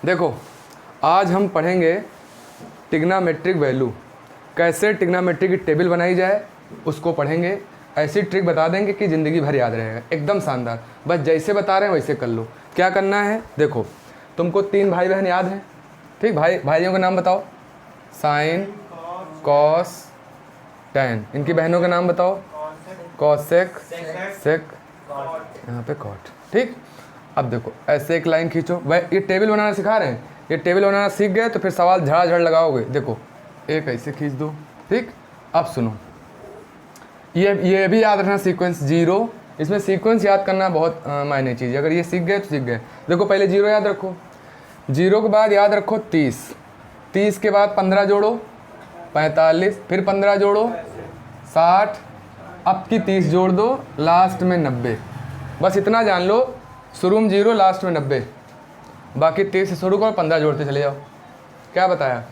देखो आज हम पढ़ेंगे ट्रिग्नोमेट्रिक वैल्यू, कैसे ट्रिग्नोमेट्री की टेबल बनाई जाए उसको पढ़ेंगे। ऐसी ट्रिक बता देंगे कि ज़िंदगी भर याद रहेगा, एकदम शानदार। बस जैसे बता रहे हैं वैसे कर लो। क्या करना है, देखो तुमको 3 भाई बहन याद हैं, ठीक। भाइयों का नाम बताओ, साइन, कॉस, टैन। इनकी बहनों का नाम बताओ, कॉसेक, सेक, यहाँ पे कॉट, ठीक। अब देखो ऐसे एक लाइन खींचो। वह ये टेबल बनाना सिखा रहे हैं, ये टेबल बनाना सीख गए तो फिर सवाल झड़ाझड़ लगाओगे। देखो एक ऐसे खींच दो, ठीक। अब सुनो, ये भी याद रखना सीक्वेंस 0। इसमें सीक्वेंस याद करना बहुत मायने चीज़ है। अगर ये सीख गए तो सीख गए। देखो पहले 0 याद रखो, 0 के बाद याद रखो 30, 30 के बाद 15 जोड़ो 45, फिर 15 जोड़ो 60, अब की 30 जोड़ दो, लास्ट में 90। बस इतना जान लो, शुरू में 0 लास्ट में 90, बाकी 30 से शुरू करो, 15 जोड़ते चले जाओ। क्या बताया,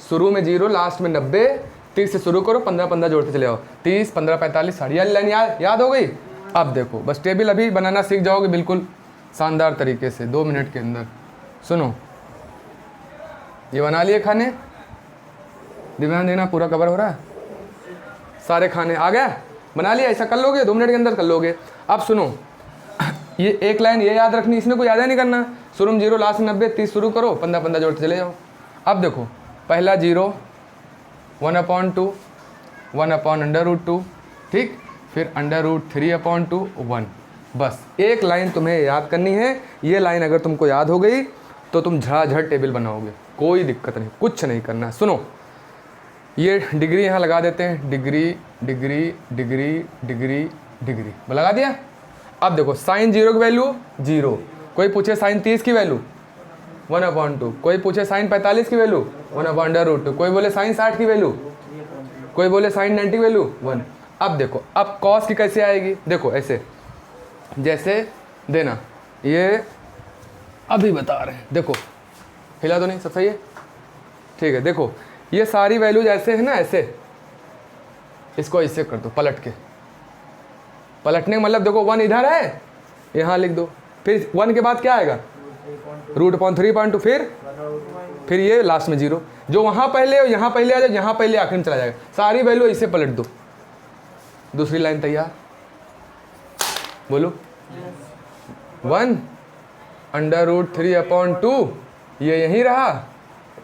शुरू में 0 लास्ट में 90, 30 से शुरू करो, 15 जोड़ते चले जाओ। 30, 15, 45, 60 लाइन याद हो गई। अब देखो बस टेबल अभी बनाना सीख जाओगे बिल्कुल शानदार तरीके से 2 मिनट के अंदर। सुनो, ये बना लिए खाने, ध्यान देना, पूरा कवर हो रहा है, सारे खाने आ गया, बना लिया। ऐसा कर लोगे 2 मिनट के अंदर कर लोगे। अब सुनो, ये एक लाइन ये याद रखनी, इसमें कोई याद नहीं करना। शुरू में 0 लास्ट में 90, 30 शुरू करो, 15 जोड़ते चले जाओ। अब देखो पहला 0, 1/2, 1/√2, ठीक। फिर √3/2, 1। बस एक लाइन तुम्हें याद करनी है। ये लाइन अगर तुमको याद हो गई तो तुम झड़ाझड़ टेबल बनाओगे, कोई दिक्कत नहीं, कुछ नहीं करना। सुनो, ये डिग्री यहाँ लगा देते हैं, degree degree degree degree degree लगा दिया। अब देखो साइन 0 की वैल्यू 0, कोई पूछे साइन 30 की वैल्यू 1/2, कोई पूछे साइन 45 की वैल्यू 1/√2, कोई बोले साइन 60 की वैल्यू, कोई बोले साइन 90 की वैल्यू 1। अब देखो अब कॉस की कैसे आएगी, देखो ऐसे जैसे देना, ये अभी बता रहे हैं। देखो हिला तो नहीं, सब सही है, ठीक है। देखो ये सारी वैल्यूज ऐसे है ना, ऐसे इसको ऐसे कर दो, पलट के। पलटने का मतलब देखो 1 इधर है, यहाँ लिख दो, फिर 1 के बाद क्या आएगा, √3/2, फिर ये लास्ट में 0, जो वहाँ पहले और यहाँ पहले आ जाए, यहाँ पहले आखिर में चला जाएगा। सारी वैल्यू ऐसे पलट दो। दूसरी लाइन तैयार, बोलो। 1/√3/2, ये यहीं रहा,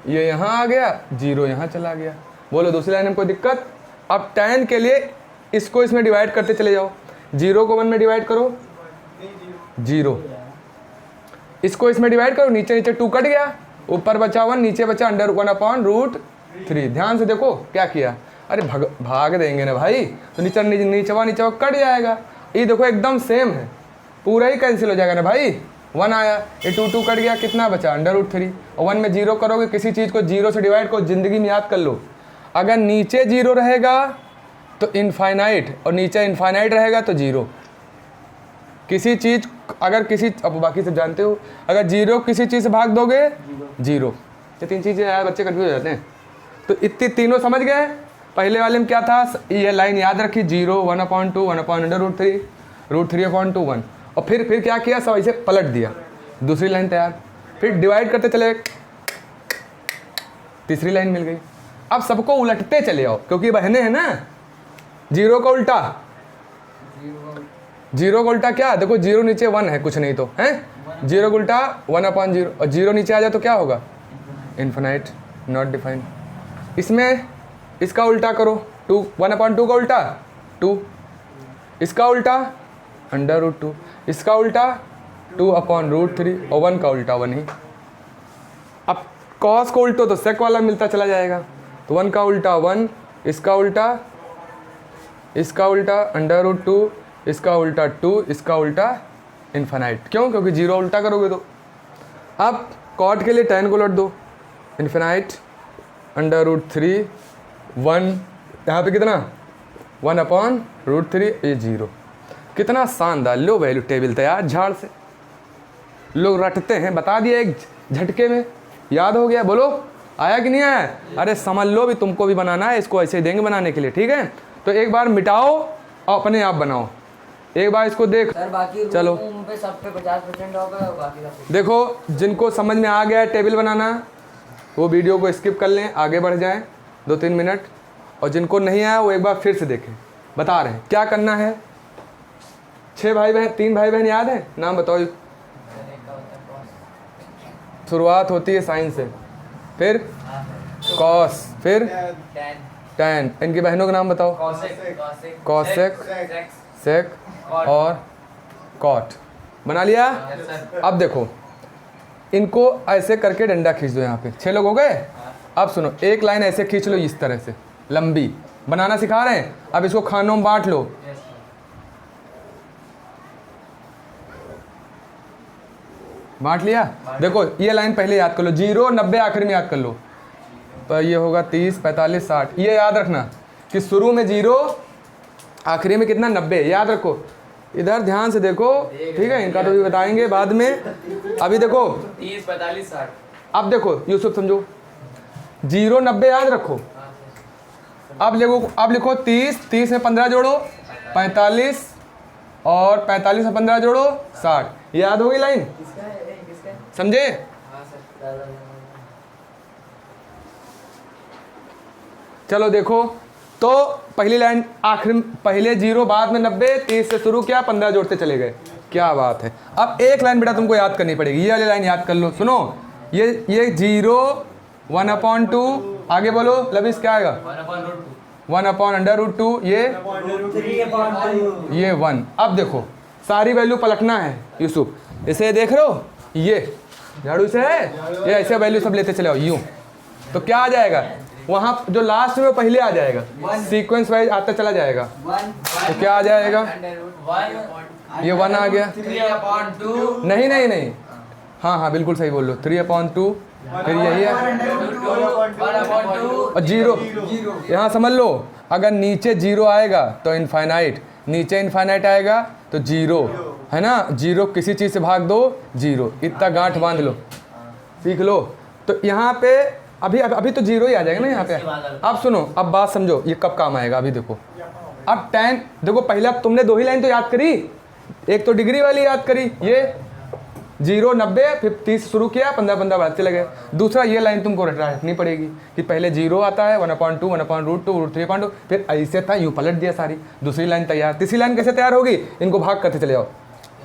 ये यहाँ आ गया, 0 यहाँ चला गया। बोलो दूसरी लाइन में कोई दिक्कत। अब tan के लिए इसको इसमें डिवाइड करते चले जाओ, 0 को 1 में डिवाइड करो 0, इसको इसमें डिवाइड करो, नीचे नीचे 2 कट गया, ऊपर बचा 1, नीचे बचा √1/√3। ध्यान से देखो क्या किया, अरे भाग देंगे ना भाई, तो नीचे कट जाएगा। ये देखो एकदम सेम है, पूरा ही कैंसिल हो जाएगा ना भाई। 1 आया, ये 2 कट गया, कितना बचा √3, और 1 में 0 करोगे, किसी चीज़ को 0 से डिवाइड करो, ज़िंदगी में याद कर लो। अगर नीचे 0 रहेगा तो इनफाइनाइट, और नीचे इनफाइनाइट रहेगा तो 0। किसी चीज़ अगर किसी, अब बाकी सब जानते हो, अगर 0 किसी चीज़ से भाग दोगे 0। ये 3 चीज़ें यार बच्चे कंफ्यूज हो जाते हैं। तो इतनी तीनों समझ गए। पहले वाले में क्या था, ये लाइन याद रखी, 0, 1/2, 1/√3, √3/2, 1, और फिर क्या किया, सब ऐसे पलट दिया। दूसरी लाइन तैयार, फिर डिवाइड करते चले, तीसरी लाइन मिल गई। अब सबको उलटते चले आओ, क्योंकि बहने हैं ना। 0 का उल्टा, 0 का उल्टा क्या, देखो 0 नीचे 1 है, कुछ नहीं तो है, 0 का उल्टा 1/0, और 0 नीचे आ जाए तो क्या होगा, इन्फिनाइट, नॉट डिफाइंड। इसमें इसका उल्टा करो, 1/2 का उल्टा 2, इसका उल्टा √2, इसका उल्टा 2/√3, और 1 का उल्टा 1 ही। अब कॉस को उल्टो तो सेक वाला मिलता चला जाएगा, तो 1 का उल्टा 1, इसका उल्टा √2, इसका उल्टा 2, इसका उल्टा इन्फिनाइट। क्यों, क्योंकि 0 उल्टा करोगे तो। अब कॉट के लिए tan को लौट दो, इन्फिनाइट √3, 1, यहाँ पे कितना 1/√3, ये 0। कितना शानदार, लो वैल्यू टेबल तैयार झाड़ से। लोग रटते हैं, बता दिया एक झटके में, याद हो गया। बोलो आया कि नहीं आया, अरे समझ लो भी, तुमको भी बनाना है, इसको ऐसे ही देंगे बनाने के लिए, ठीक है। तो एक बार मिटाओ और अपने आप बनाओ। एक बार इसको देख। सर बाकी चलो रूम पे सब पे 50% ऑफ है और बाकी सब देखो, जिनको समझ में आ गया है टेबल बनाना वो वीडियो को स्किप कर लें, आगे बढ़ जाएं 2-3 मिनट, और जिनको नहीं आया वो एक बार फिर से देखें। बता रहे हैं क्या करना है। 6 भाई बहन, 3 भाई बहन याद है, नाम बताओ। शुरुआत होती है साइन से, फिर कॉस, फिर टैन। इनकी बहनों का नाम बताओ। कॉसेक, सेक और कॉट। बना लिया। अब देखो इनको ऐसे करके डंडा खींच दो। यहाँ पे 6 लोग हो गए। अब सुनो, एक लाइन ऐसे खींच लो इस तरह से, लंबी बनाना सिखा रहे हैं। अब इसको खानों में बांट लो। बांट लिया। देखो ये लाइन पहले याद कर लो, 0 90 आखिर में याद कर लो। तो ये होगा 30 45 60। ये याद रखना कि शुरू में 0, आखिरी में कितना 90। याद रखो, इधर ध्यान से देखो, ठीक है। इनका तो भी बताएंगे बाद में। अभी देखो 30 45 60। अब देखो यूसुफ समझो, 0 90 याद रखो। अब लिखो 30, 30 में 15 जोड़ो 45, और 45 में 15 जोड़ो 60। याद होगी लाइन, समझे। चलो देखो, तो पहली लाइन आखिर पहले 0 बाद में 90, 30 से शुरू किया, 15 जोड़ते चले गए। क्या बात है। अब एक लाइन बेटा तुमको याद करनी पड़ेगी, ये वाली लाइन याद कर लो। सुनो, ये 0 1/2, आगे बोलो लबिस क्या आएगा, 1/√2, ये 1। अब देखो सारी वैल्यू पलटना है यूसुफ, इसे देख रहे हो, ये झाड़ू से है, ये ऐसे वैल्यू सब लेते चले आओ यूँ। तो क्या आ जाएगा वहाँ, जो लास्ट में पहले आ जाएगा, सीक्वेंस वाइज आता चला जाएगा। तो क्या आ जाएगा, ये 1 आ गया। 3/2। नहीं, हाँ बिल्कुल सही बोल लो, 3/2। फिर यही है, 1/2 और 0 यहाँ समझ लो। अगर नीचे 0 आएगा तो इनफाइनाइट, नीचे इनफाइनाइट आएगा तो 0, है ना। 0 किसी चीज़ से भाग दो 0, इतना गांठ बांध लो, सीख लो। तो यहाँ पे अभी तो 0 ही आ जाएगा ना यहाँ पे। अब सुनो, अब बात समझो, ये कब काम आएगा। अभी देखो, अब tan देखो, पहले तुमने 2 ही लाइन तो याद करी, एक तो डिग्री वाली याद करी, ये 0 90, फिर 30 शुरू किया, 15 15 बढ़ते लगे। दूसरा ये लाइन तुमको रटनी पड़ेगी कि पहले 0 आता है, 1/2, 1/√2, 3/2, फिर ऐसे था, यूँ पलट दिया सारी। दूसरी लाइन तैयार। तीसरी लाइन कैसे तैयार होगी, इनको भाग करते चले जाओ।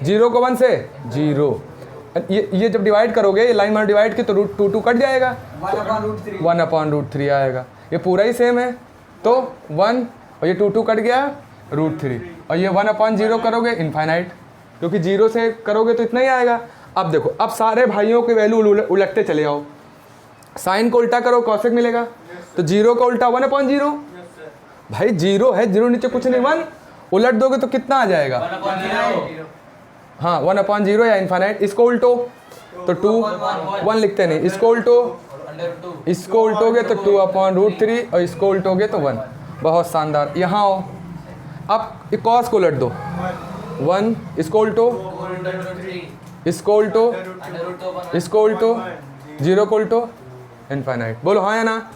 0 को 1 से 0, ये जब डिवाइड करोगे, ये लाइन में डिवाइड की तो √2 कट जाएगा, 1/√3 आएगा। ये पूरा ही सेम है, तो 1 और ये 2 कट गया, √3, और ये 1/0 करोगे इनफाइनाइट, क्योंकि 0 से करोगे तो इतना ही आएगा। अब देखो, अब सारे भाइयों के वैल्यू उलटते चले जाओ। साइन को उल्टा करो, कॉसेक मिलेगा। तो 0 का उल्टा 1/0। भाई 0 है, 0 नीचे कुछ नहीं, 1 उलट दोगे तो कितना आ जाएगा, 1/0 या इनफाइनाइट। इसको उल्टो तो 2, 1 लिखते नहीं, इसको उल्टोगे तो 2/√3, और इसको उल्टोगे तो 1। बहुत शानदार। यहाँ आओ, अब कॉस को उलट दो, 1, इसको उल्टो, इसको उल्टो, 0 को उल्टो, इनफाइनाइट। बोलो हाँ या ना।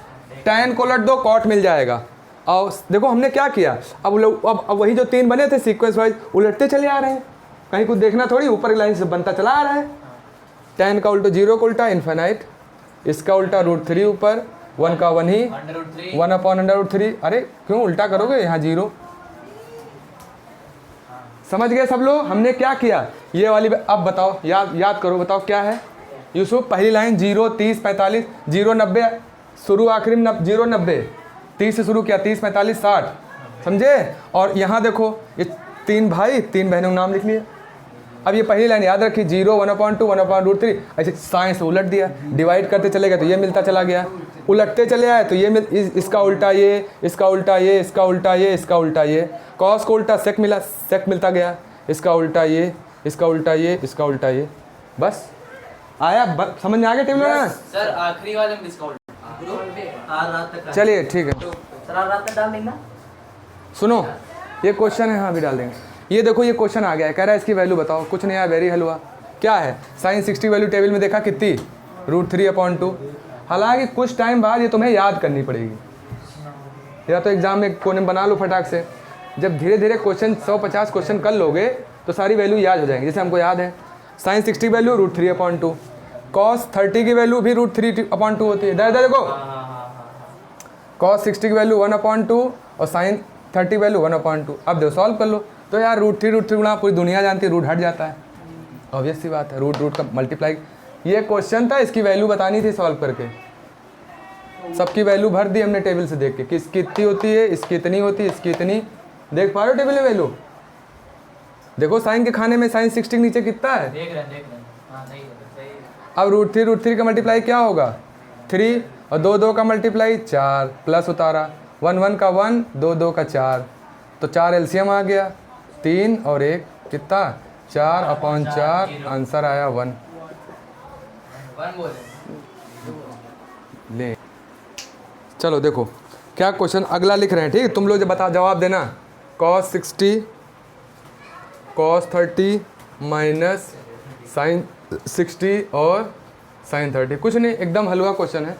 tan को उलट दो, कॉट मिल जाएगा। और देखो हमने क्या किया, अब वही जो 3 बने थे सीक्वेंस वाइज उलटते चले आ रहे हैं, कहीं कुछ देखना थोड़ी, ऊपर की लाइन से बनता चला आ रहा है। tan का उल्टो 0 को उल्टा इनफाइनाइट, इसका उल्टा √3 ऊपर, 1 का 1 ही, 1/√3। अरे क्यों उल्टा करोगे, यहाँ 0। समझ गए सब लोग हमने क्या किया, ये वाली। अब बताओ, याद करो, बताओ क्या है यूसुफ। पहली लाइन 0 30 45, 0 90 शुरू, आखिरी में 0 90, 30 से शुरू किया, 30 45 60, समझे। और यहाँ देखो, ये 3 भाई 3 बहनों का नाम लिख लिया। अब ये पहली लाइन याद रखी, 0 1/2 1/√3, ऐसे साइन से उलट दिया, डिवाइड करते चले गए तो ये मिलता चला गया, उलटते चले आए तो ये इसका उल्टा ये, इसका उल्टा ये, इसका उल्टा ये, इसका उल्टा ये। कॉस को उल्टा सेक मिला, सेक मिलता गया, इसका उल्टा ये, इसका उल्टा ये, इसका उल्टा ये। बस आया, समझ में आ गया टेबल बनाना। सर आखिरी वाले में डिस्काउंट चलिए ठीक है, सर रात तक डाल देना। सुनो ये क्वेश्चन है, हाँ भी डाल देंगे। ये देखो ये क्वेश्चन आ गया है, कह रहा है इसकी वैल्यू बताओ। कुछ नहीं आया, वेरी हलवा। क्या है, साइन 60 वैल्यू टेबल में देखा कितनी, √3/2। हालांकि कुछ टाइम बाद ये तुम्हें याद करनी पड़ेगी, या तो एग्जाम में कोने बना लो फटाक से। जब धीरे धीरे क्वेश्चन 150 क्वेश्चन कर लोगे तो सारी वैल्यू याद हो जाएंगी। जैसे हमको याद है साइन 60 की वैल्यू √3/2, कॉस 30 की वैल्यू भी √3/2 होती है। इधर देखो कॉस 60 की वैल्यू 1/2 और साइन 30 की वैल्यू 1/2। अब देखो सॉल्व कर लो तो यार √3 गुणा पूरी दुनिया जानती है, रूट हट जाता है, ऑब्वियस सी बात है, रूट का मल्टीप्लाई। ये क्वेश्चन था, इसकी वैल्यू बतानी थी सॉल्व करके। सबकी वैल्यू भर दी हमने टेबल से देख के कि इसकी इतनी होती है, इसकी इतनी होती है, इसकी इतनी। देख पा रहे हो टेबल में वैल्यू? देखो साइन के खाने में साइन 60 के नीचे कितना है, देख रहे हैं। हाँ सही है। अब √3 का मल्टीप्लाई क्या होगा 3 और 2 का मल्टीप्लाई 4 प्लस उतारा 1 का 1 2 का 4 तो 4 एलसीएम आ गया 3 और 1 कितना 4/4 आंसर आया 1। 1 बोले। ले चलो देखो क्या क्वेश्चन अगला लिख रहे हैं, ठीक है? तुम लोग जो बता जवाब देना cos 60 cos 30 माइनस साइन 60 और साइन 30। कुछ नहीं, एकदम हलवा क्वेश्चन है,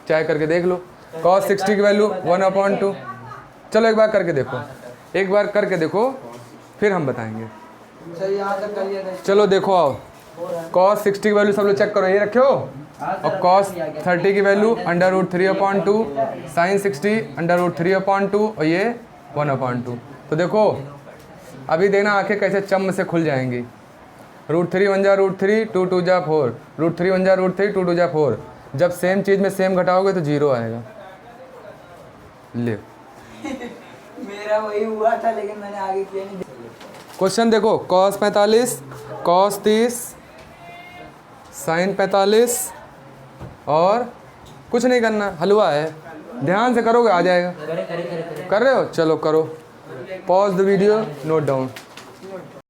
चाहे करके देख लो। cos 60 की वैल्यू 1/2। चलो एक बार करके देखो, एक बार करके देखो फिर हम बताएंगे। चलो देखो आओ, cos 60 की वैल्यू सब लोग चेक करो, ये रखे हो, और cos 30 की वैल्यू √3/2, साइन 60 √3/2 और ये 1/2। तो देखो अभी देखना आंखें कैसे चम से खुल जाएंगी। √3 1 जा √3, 2 2 जा 4, √3 1 जा √3, 2 2 जा 4। जब सेम चीज़ में सेम घटाओगे तो 0 आएगा। ले मेरा वही हुआ था लेकिन मैंने आगे किया नहीं। क्वेश्चन देखो, cos 45 cos 30 साइन 45 और कुछ नहीं करना, हलवा है, ध्यान से करोगे आ जाएगा। कर रहे हो? चलो करो, pause the video, note down.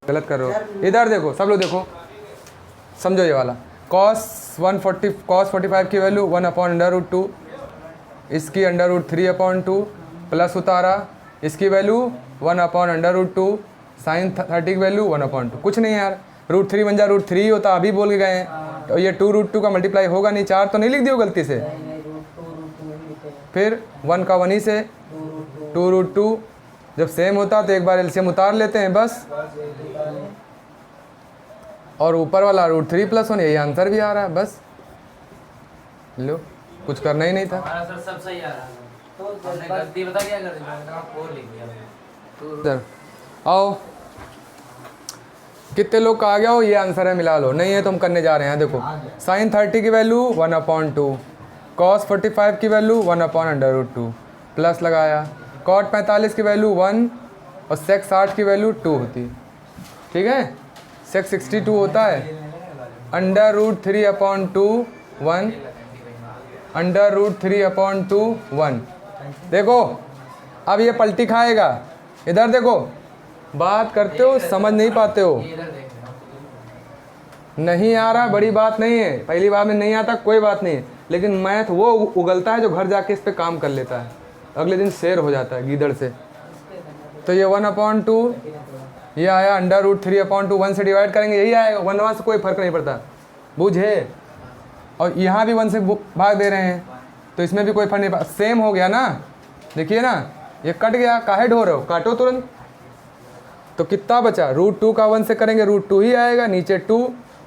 गलत कर रहे हो, इधर देखो, सब लोग देखो, समझो ये वाला। cos 45 की वैल्यू 1/√2, इसकी √3/2 प्लस उतारा, इसकी वैल्यू 1/√2, साइन 30 की वैल्यू 1/2। कुछ नहीं यार, √3 1 जा √3 होता, अभी बोल के गए हैं। तो ये 2√2 का मल्टीप्लाई होगा नहीं, 4 तो नहीं लिख दियो गलती से। फिर 1 का 1 ही से 2√2, जब सेम होता तो एक बार एलसीएम उतार लेते हैं बस, और ऊपर वाला √3 + 1, यही आंसर भी आ रहा है बस। लो कुछ करना ही नहीं था। हमारा सर सब सही आ रहा है, तो हमने गलती बता क्या कर दी, मैंने 4 लिख दिया। इधर आओ, कितने लोग का आ गया हो? ये आंसर है, मिला लो। नहीं है तो हम करने जा रहे हैं। देखो साइन 30 की वैल्यू 1/2, cos 45 की वैल्यू 1/√2 प्लस लगाया, cot 45 की वैल्यू 1 और sec 60 की वैल्यू 2 होती, ठीक है? sec 62 होता है √3/2 1 √3/2 1। देखो अब ये पलटी खाएगा, इधर देखो, बात करते हो समझ नहीं पाते हो, नहीं आ रहा बड़ी बात नहीं है, पहली बार में नहीं आता कोई बात नहीं है, लेकिन मैथ वो उगलता है जो घर जाके इस पे काम कर लेता है, अगले दिन शेर हो जाता है गीदड़ से। तो ये 1/2, ये आया √3/2, 1 से डिवाइड करेंगे यही आएगा, 1 से कोई फर्क नहीं पड़ता, बुझे? और यहाँ भी 1 से भाग दे रहे हैं तो इसमें भी कोई फर्क नहीं पड़ता, सेम हो गया ना। देखिए ना, ये कट गया, काहे ढो रहे हो, काटो तुरंत। तो कितना बचा, √2 का 1 से करेंगे √2 ही आएगा, नीचे 2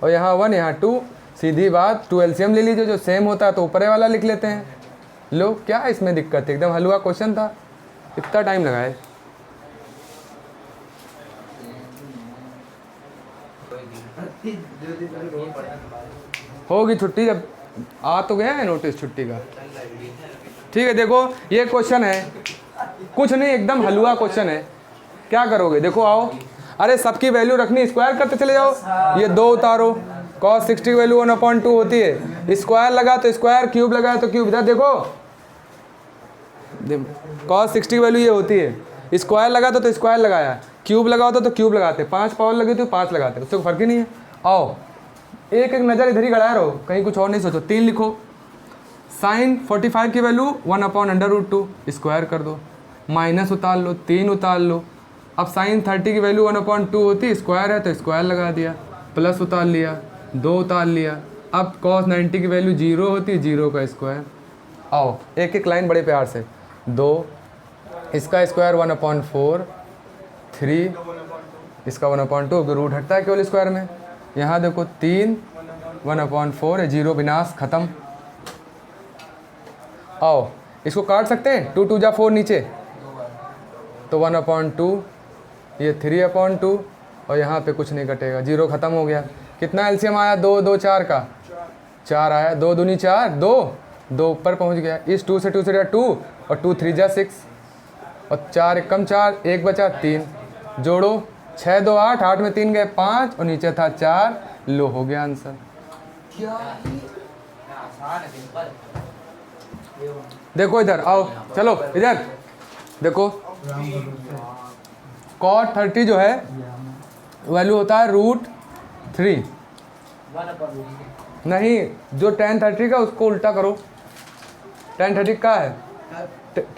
और यहाँ 1 यहाँ 2, सीधी बात। 2 एलसीएम ले लीजिए, जो सेम होता है तो ऊपरे वाला लिख लेते हैं। लो क्या इसमें दिक्कत है, एकदम हलवा क्वेश्चन था, इतना टाइम लगाए। होगी छुट्टी, जब आ तो गया है नोटिस छुट्टी का, ठीक है? देखो ये क्वेश्चन है, कुछ नहीं, एकदम हलवा क्वेश्चन है। क्या करोगे, देखो आओ, अरे सबकी वैल्यू रखनी, स्क्वायर करते चले जाओ, ये 2 उतारो, cos 60 की वैल्यू 1/2 होती है, स्क्वायर लगा तो स्क्वायर, क्यूब लगा तो क्यूब। इधर देखो cos 60 की वैल्यू ये होती है, स्क्वायर लगा तो स्क्वायर लगाया, क्यूब लगा होता तो क्यूब लगाते, 5 पावर लगी तो 5 लगाते, उससे फर्क ही नहीं है। आओ एक एक नज़र इधर ही गड़ाए रहो, कहीं कुछ और नहीं सोचो। 3 लिखो, साइन 45 की वैल्यू 1/√2, स्क्वायर कर दो, माइनस उतार लो, 3 उतार लो। अब साइन 30 की वैल्यू 1/2 होती है, स्क्वायर है तो स्क्वायर लगा दिया, प्लस उतार लिया, 2 उतार लिया। अब cos 90 की वैल्यू 0 होती है, 0 का स्क्वायर। आओ एक एक लाइन बड़े प्यार से, 2, इसका स्क्वायर 1/4, 3, इसका 1/2 रूट हटता है केवल स्क्वायर में। यहाँ देखो 3, 1/4 है, 0 विनाश खत्म। आओ इसको काट सकते हैं, 2 2 जा 4 नीचे, तो 1/2, ये 3/2 और यहाँ पे कुछ नहीं कटेगा, 0 खत्म हो गया। कितना एलसीएम आया? 2 2 4 का 4 आया, 2 दूनी 4, 2 ऊपर पहुँच गया। इस 2 से 2 से 2 और 2 3 जा 6 और 4 1 कम 4, 1 बचा 3, जोड़ो 6 2 8, 8 में 3 गए 5 और नीचे था 4, लो हो गया आंसर। आसान है, सिंपल। देखो इधर आओ, चलो इधर देखो, cot 30 जो है वैल्यू होता है √3। 1/√3 नहीं, जो tan 30 का उसको उल्टा करो। tan 30 का है,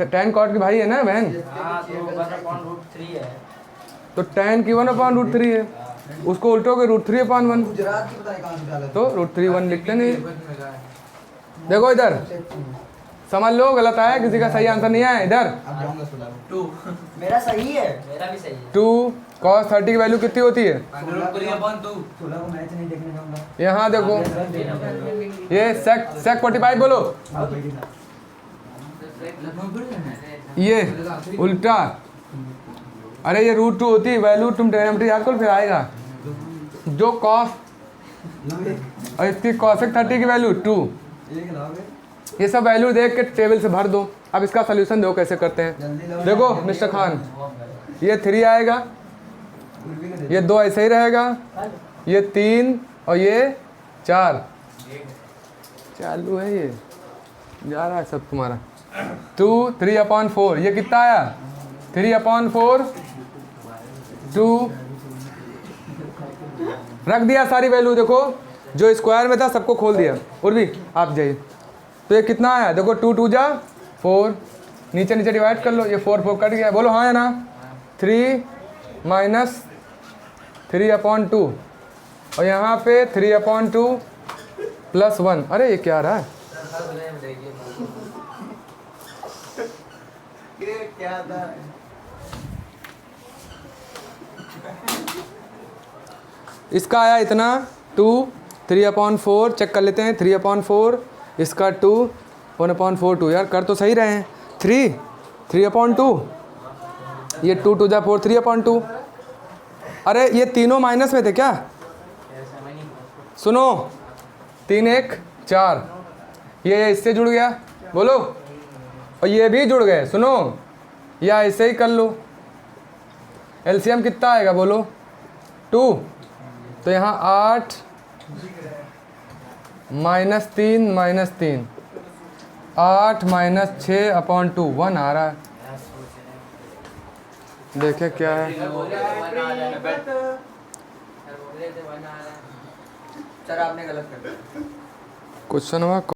tan cot की भाई है ना बहन, हाँ, तो 1/√3 है। तो tan की 1/√3 है, उसको उल्टोगे √3/1, गुजरात की पता नहीं कहाँ से डाला तो √3/1 लिखते नहीं। देखो इधर समझ लो, गलत आया, किसी का सही आंसर नहीं आया। इधर अब जाऊंगा सुला 2 मेरा सही है। मेरा भी सही है। 2 cos 30 की वैल्यू कितनी होती है? 3/2 सोलह को मैच नहीं देखने जाऊंगा। यहाँ देखो, ये sec 45 बोलो, ये उल्टा। अरे ये √2 होती है वैल्यू, तुम ट्रिग्नोमेट्री याद करो फिर आएगा। जो cos और इसकी cosec 30 की वैल्यू 2, एक लाओगे ये सब वैल्यू देख के टेबल से भर दो। अब इसका सोल्यूशन देखो कैसे करते हैं। जल्दी लाओ। देखो मिस्टर खान, ये 3 आएगा, उर्वी का दे ये 2 ऐसे ही रहेगा, ये 3 और ये 4 चालू है, ये जा रहा है सब तुम्हारा। 2 3/4, ये कितना आया? 3/4 2, रख दिया सारी वैल्यू। देखो जो स्क्वायर में था सबको खोल दिया। उर्वी आप जाइए, तो ये कितना आया? देखो 2 2 जा 4, नीचे नीचे डिवाइड कर लो, ये 4 4 कट गया। बोलो हाँ या ना? 3 माइनस 3/2 और यहाँ पे 3/2 प्लस 1। अरे ये क्या रहा है? ये क्या था? इसका आया इतना 2 3/4, चेक कर लेते हैं। 3/4, इसका 2 1/4 यार कर तो सही रहे हैं। 3 3/2, ये 2 2 जा 4 3/2। अरे ये तीनों माइनस में थे क्या? सुनो 3 1 4, ये इससे जुड़ गया, बोलो, और ये भी जुड़ गए। सुनो या ऐसे ही कर लो, एलसीएम कितना आएगा बोलो? 2, तो यहाँ 8 -3 -3, 8 - 6/2 1 आ रहा है। देखे क्या है सर आपने गलत कर दिया। क्वेश्चन हुआ।